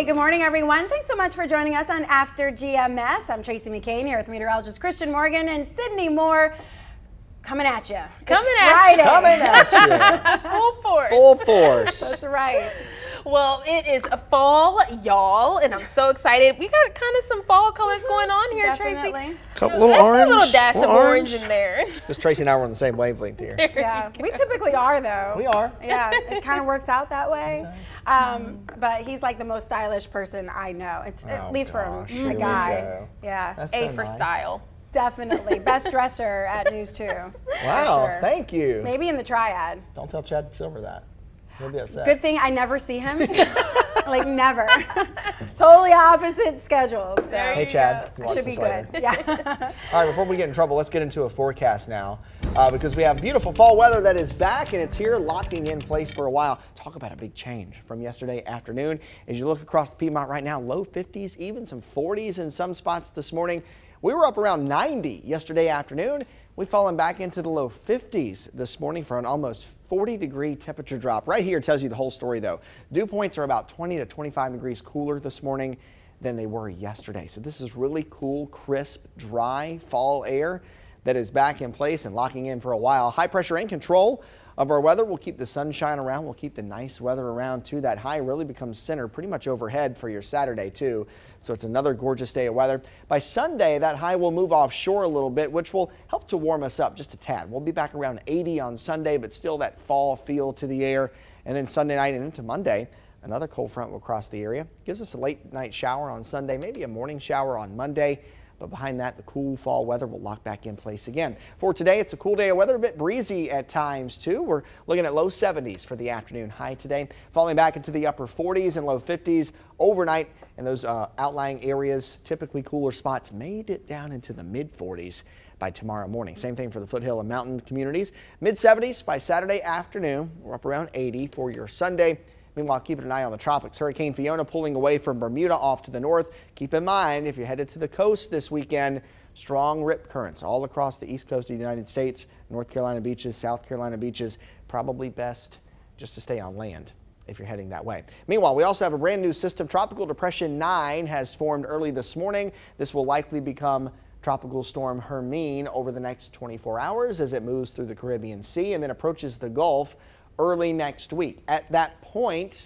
Hey, good morning, everyone. Thanks so much for joining us on After GMS. I'm Tracy McCain here with meteorologist Christian Morgan and Sydney Moore. Coming at you. Coming at you. Full force. Full force. That's right. Well, it is a fall, y'all, and I'm so excited. We got kind of some fall colors going on here, Definitely. Tracy. Couple little orange. A little dash of orange orange in there. Just Tracy and I were on the same wavelength here. Yeah, we typically are, though. We are. Yeah, it kind of works out that way. But he's like the most stylish person I know. It's at least for gosh, a here we guy. go. Yeah, That's A so for nice. style. definitely. Best dresser at News 2. Wow, sure. thank you. Maybe in the triad. Don't tell Chad Silver that. He'll be upset. Good thing I never see him. Like never. It's totally opposite schedules. So Hey, Chad. you watch should be this later. good. Yeah. All right, before we get in trouble, let's get into a forecast now because we have beautiful fall weather that is back and it's here locking in place for a while. Talk about a big change from yesterday afternoon. As you look across the Piedmont right now, low 50s, even some 40s in some spots this morning. We were up around 90 yesterday afternoon. We've fallen back into the low 50s this morning for an almost 40-degree temperature drop. Right here tells you the whole story, though. Dew points are about 20 to 25 degrees cooler this morning than they were yesterday. So this is really cool, crisp, dry fall air that is back in place and locking in for a while. High pressure in control of our weather. We'll keep the sunshine around. We'll keep the nice weather around, too. That high really becomes center pretty much overhead for your Saturday, too. So it's another gorgeous day of weather. By Sunday, that high will move offshore a little bit, which will help to warm us up just a tad. We'll be back around 80 on Sunday, but still that fall feel to the air. And then Sunday night and into Monday, another cold front will cross the area. Gives us a late night shower on Sunday, maybe a morning shower on Monday. But behind that, the cool fall weather will lock back in place again. For today, it's a cool day of weather, a bit breezy at times too. We're looking at low 70s for the afternoon high today, falling back into the upper 40s and low 50s overnight. And those outlying areas, typically cooler spots, made it down into the mid 40s by tomorrow morning. Same thing for the foothill and mountain communities. Mid 70s by Saturday afternoon. We're up around 80 for your Sunday. Meanwhile, keeping an eye on the tropics. Hurricane Fiona pulling away from Bermuda off to the north. Keep in mind, if you're headed to the coast this weekend, strong rip currents all across the east coast of the United States, North Carolina beaches, South Carolina beaches. Probably best just to stay on land if you're heading that way. Meanwhile, we also have a brand new system. Tropical Depression 9 has formed early this morning. This will likely become Tropical Storm Hermine over the next 24 hours as it moves through the Caribbean Sea and then approaches the Gulf early next week. At that point,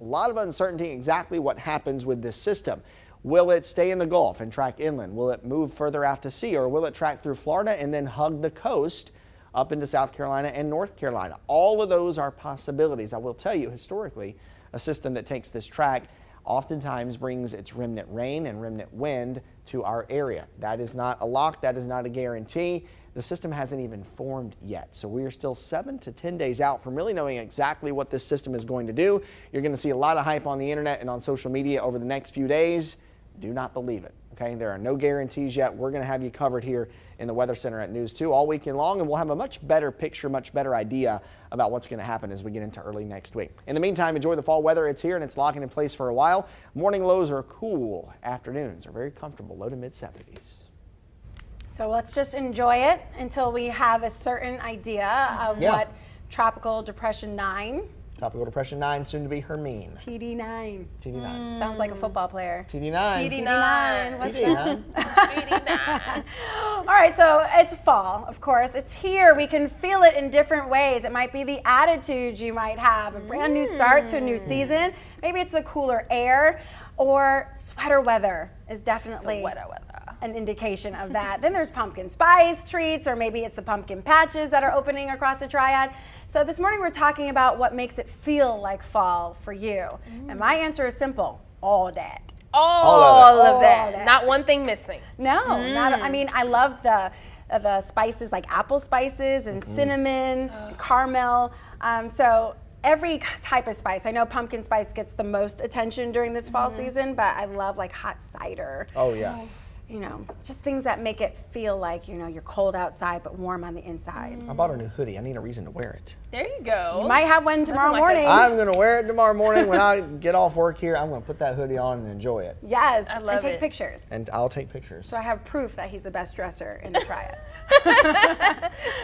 a lot of uncertainty exactly what happens with this system. Will it stay in the Gulf and track inland? Will it move further out to sea, or will it track through Florida and then hug the coast up into South Carolina and North Carolina? All of those are possibilities. I will tell you, historically, a system that takes this track oftentimes brings its remnant rain and remnant wind to our area. That is not a lock. That is not a guarantee. The system hasn't even formed yet. So we are still 7 to 10 days out from really knowing exactly what this system is going to do. You're going to see a lot of hype on the internet and on social media over the next few days. Do not believe it. Okay, there are no guarantees yet. We're going to have you covered here in the Weather Center at News 2 all weekend long, and we'll have a much better picture, much better idea about what's going to happen as we get into early next week. In the meantime, enjoy the fall weather. It's here and it's locking in place for a while. Morning lows are cool. Afternoons are very comfortable, low to mid 70s. So let's just enjoy it until we have a certain idea of what Tropical Depression 9. Tropical Depression 9, soon to be Hermine. TD9. TD9. Sounds like a football player. TD9. TD9. What's TD, huh? All right, so it's fall, of course. It's here. We can feel it in different ways. It might be the attitude you might have, a brand new start to a new season. Maybe it's the cooler air, or sweater weather is definitely Sweater weather. an indication of that. Then there's pumpkin spice treats, or maybe it's the pumpkin patches that are opening across the triad. So this morning we're talking about what makes it feel like fall for you. And my answer is simple: all that. All of All that. that. Not one thing missing. No, not. I mean, I love the spices like apple spices and cinnamon, and caramel. So every type of spice. I know pumpkin spice gets the most attention during this fall season, but I love like hot cider. Oh, yeah. You know, just things that make it feel like, you know, you're cold outside but warm on the inside. I bought a new hoodie. I need a reason to wear it. There you go. You might have one tomorrow like morning. I'm going to wear it tomorrow morning when I get off work here. I'm going to put that hoodie on and enjoy it. Yes, I love and take it. pictures. And I'll take pictures. So I have proof that he's the best dresser in the triad.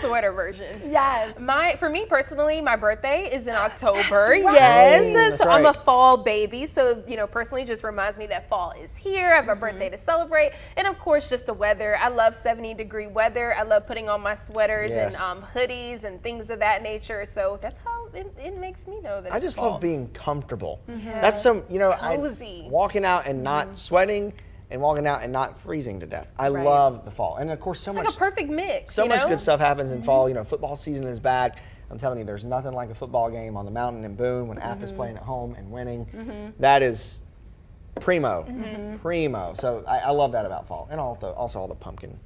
Sweater version. Yes. For me personally, my birthday is in October. right. Yes, That's so I'm a right. fall baby. So personally, just reminds me that fall is here. I have a birthday to celebrate, and of course, just the weather. I love 70-degree weather. I love putting on my sweaters Yes. and hoodies and things of that nature. So that's how it makes me know that I it's just fall. love being comfortable. That's Cozy. walking out and not sweating and walking out and not freezing to death. I Right. love the fall. And of course, so It's much like a perfect mix. so you much know? good stuff happens in fall. Football season is back. I'm telling you, there's nothing like a football game on the mountain in Boone when App is playing at home and winning. That is primo. Primo. So I love that about fall. And also all the pumpkin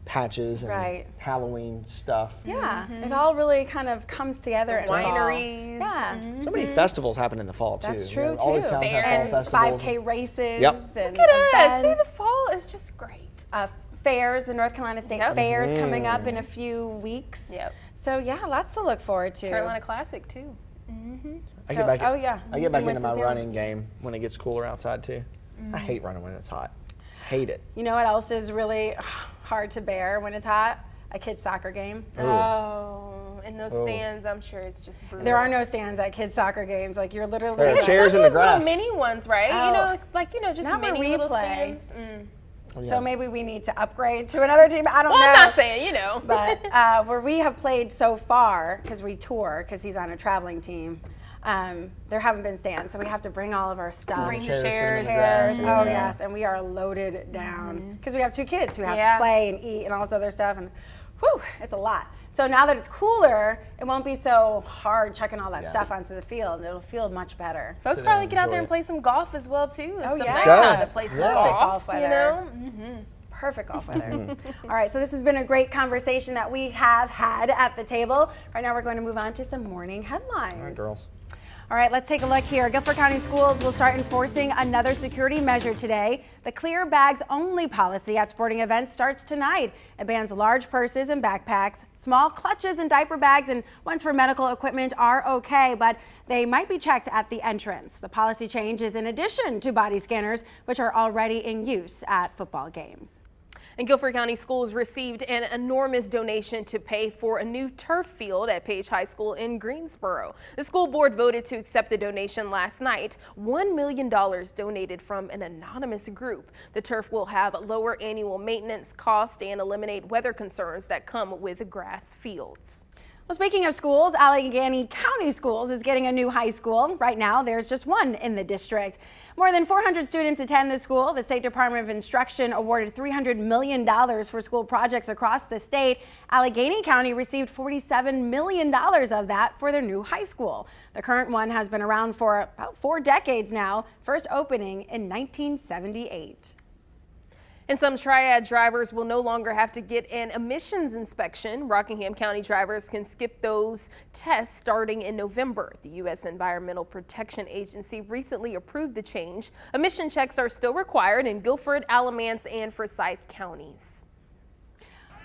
patches and Right. Halloween stuff. Yeah, it all really kind of comes together in fall. Wineries. Yeah. So many festivals happen in the fall too. That's true, All the too. towns have Fairs. fall And festivals. 5K races Yep. and Look at us. See, events. the fall is just great. Fairs, the North Carolina State Yep. Fairs coming up in a few weeks. Yep. So yeah, lots to look forward to. Carolina Classic too. I get back. Oh, yeah. I get back In into my Winston-Salem. running game when it gets cooler outside too. I hate running when it's hot. Hate it. You know what else is really hard to bear when it's hot? A kid's soccer game. Oh, in those Oh. stands, I'm sure it's just brutal. There are no stands at kids' soccer games. Like you're literally. There are There's chairs some in the little grass. mini ones, right? Oh. Just Not where mini we little play. stands. So maybe we need to upgrade to another team. I don't Well, know. I'm not saying, But where we have played so far, because we tour, because he's on a traveling team, there haven't been stands. So we have to bring all of our stuff. Bring the Chairs in the chairs. grass. Chairs. Oh yes, and we are loaded down because we have 2 kids who have Yeah. to play and eat and all this other stuff, and whew, it's a lot. So now that it's cooler, it won't be so hard chucking all that Yeah. stuff onto the field. It'll feel much better. Folks Sit down probably and get out enjoy there and it. play some golf as well too. It's some yeah. nice Let's go. time to play some Yeah. golf, Golf you weather. know. Perfect golf weather. All right, so this has been a great conversation that we have had at the table. Right now we're going to move on to some morning headlines. All right, girls. All right, let's take a look here. Guilford County Schools will start enforcing another security measure today. The clear bags only policy at sporting events starts tonight. It bans large purses and backpacks. Small clutches and diaper bags and ones for medical equipment are okay, but they might be checked at the entrance. The policy change is in addition to body scanners, which are already in use at football games. And Guilford County Schools received an enormous donation to pay for a new turf field at Page High School in Greensboro. The school board voted to accept the donation last night. $1 million donated from an anonymous group. The turf will have lower annual maintenance costs and eliminate weather concerns that come with grass fields. Well, speaking of schools, Allegheny County Schools is getting a new high school. Right now, there's just one in the district. More than 400 students attend the school. The State Department of Instruction awarded $300 million for school projects across the state. Allegheny County received $47 million of that for their new high school. The current one has been around for about 4 decades now, first opening in 1978. And some Triad drivers will no longer have to get an emissions inspection. Rockingham County drivers can skip those tests starting in November. The U.S. Environmental Protection Agency recently approved the change. Emission checks are still required in Guilford, Alamance, and Forsyth counties.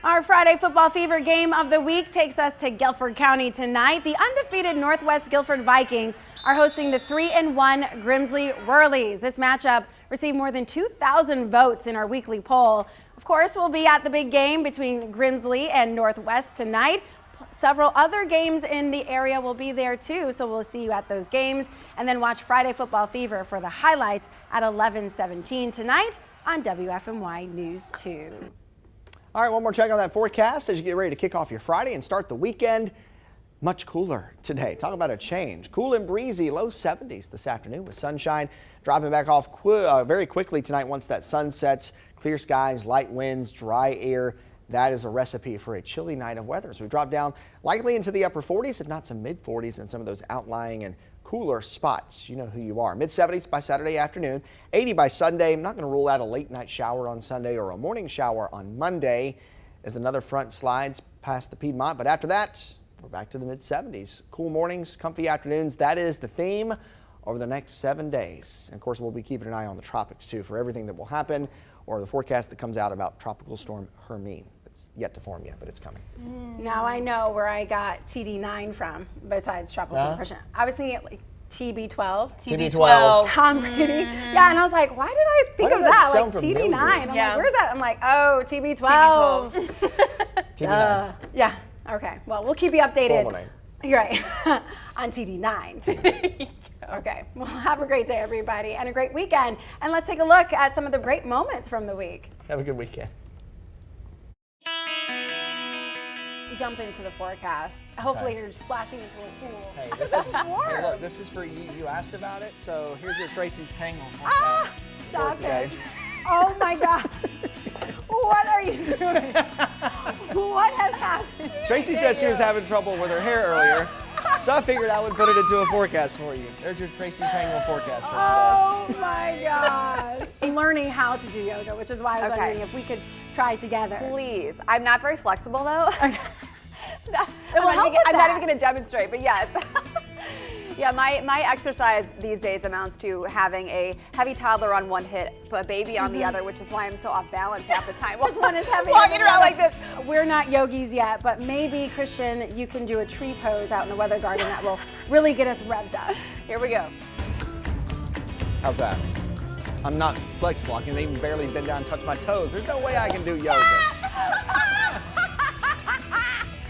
Our Friday Football Fever game of the week takes us to Guilford County tonight. The undefeated Northwest Guilford Vikings are hosting the 3-1 Grimsley Whirlies. This matchup received more than 2,000 votes in our weekly poll. Of course, we'll be at the big game between Grimsley and Northwest tonight. Several other games in the area will be there too, so we'll see you at those games. And then watch Friday Football Fever for the highlights at 11:17 tonight on WFMY News 2. All right, one more check on that forecast as you get ready to kick off your Friday and start the weekend. Much cooler today. Talk about a change. Cool and breezy, low 70s this afternoon with sunshine dropping back off very quickly tonight once that sun sets. Clear skies, light winds, dry air. That is a recipe for a chilly night of weather. So we drop down likely into the upper 40s, if not some mid 40s in some of those outlying and cooler spots. You know who you are. Mid 70s by Saturday afternoon, 80 by Sunday. I'm not going to rule out a late night shower on Sunday or a morning shower on Monday as another front slides past the Piedmont. But after that, we're back to the mid 70s. Cool mornings, comfy afternoons. That is the theme over the next 7 days. And of course, we'll be keeping an eye on the tropics too for everything that will happen or the forecast that comes out about Tropical Storm Hermine. It's yet to form yet, but it's coming. Now I know where I got TD9 from, besides tropical depression. I was thinking like TB12. TB12. Tom Brady. Yeah, and I was like, why did I think Why of does that that? sound Like familiar? TD9. I'm Yeah. like, where's that? I'm like, oh, TB12. TB9. Yeah. Okay. Well, we'll keep you updated. Formal name. You're right. On TD9. Okay. Well, have a great day, everybody, and a great weekend. And let's take a look at some of the great moments from the week. Have a good weekend. Jump into the forecast. Hopefully, you're splashing into a pool. Hey, This this is is warm. hey, look, this is for you. You asked about it, so here's your Tracy's Tangle. Stop today. it. Oh my God. What are you doing? What has happened? Tracy said she was having trouble with her hair earlier, so I figured I would put it into a forecast for you. There's your Tracy Tangle forecast for today. Oh my God. I'm learning how to do yoga, which is why I was Okay. wondering if we could try together. Please. I'm not very flexible though. I'm will help with not that. even going to demonstrate, but yes. Yeah, my exercise these days amounts to having a heavy toddler on one hip, a baby on the other, which is why I'm so off balance half the time. One is heavy. Walking around like this. We're not yogis yet, but maybe, Christian, you can do a tree pose out in the weather garden that will really get us revved up. Here we go. How's that? I'm not flexible. I can even barely bend down and touch my toes. There's no way I can do yoga.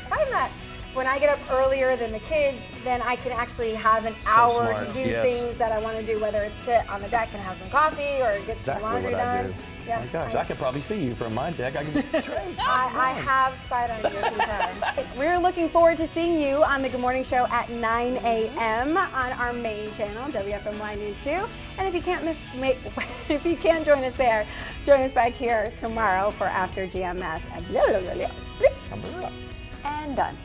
Find that when I get up earlier than the kids, then I can actually have an hour smart. to do Yes. things that I want to do, whether it's sit on the deck and have some coffee or get some Exactly laundry what I done. do. Yeah, My gosh, I could probably see you from my deck. I can Trace. I have spied on you a few times. We're looking forward to seeing you on the Good Morning Show at 9 a.m. on our main channel, WFMY News 2. And if you can't if you can't join us there, join us back here tomorrow for After GMS. And done.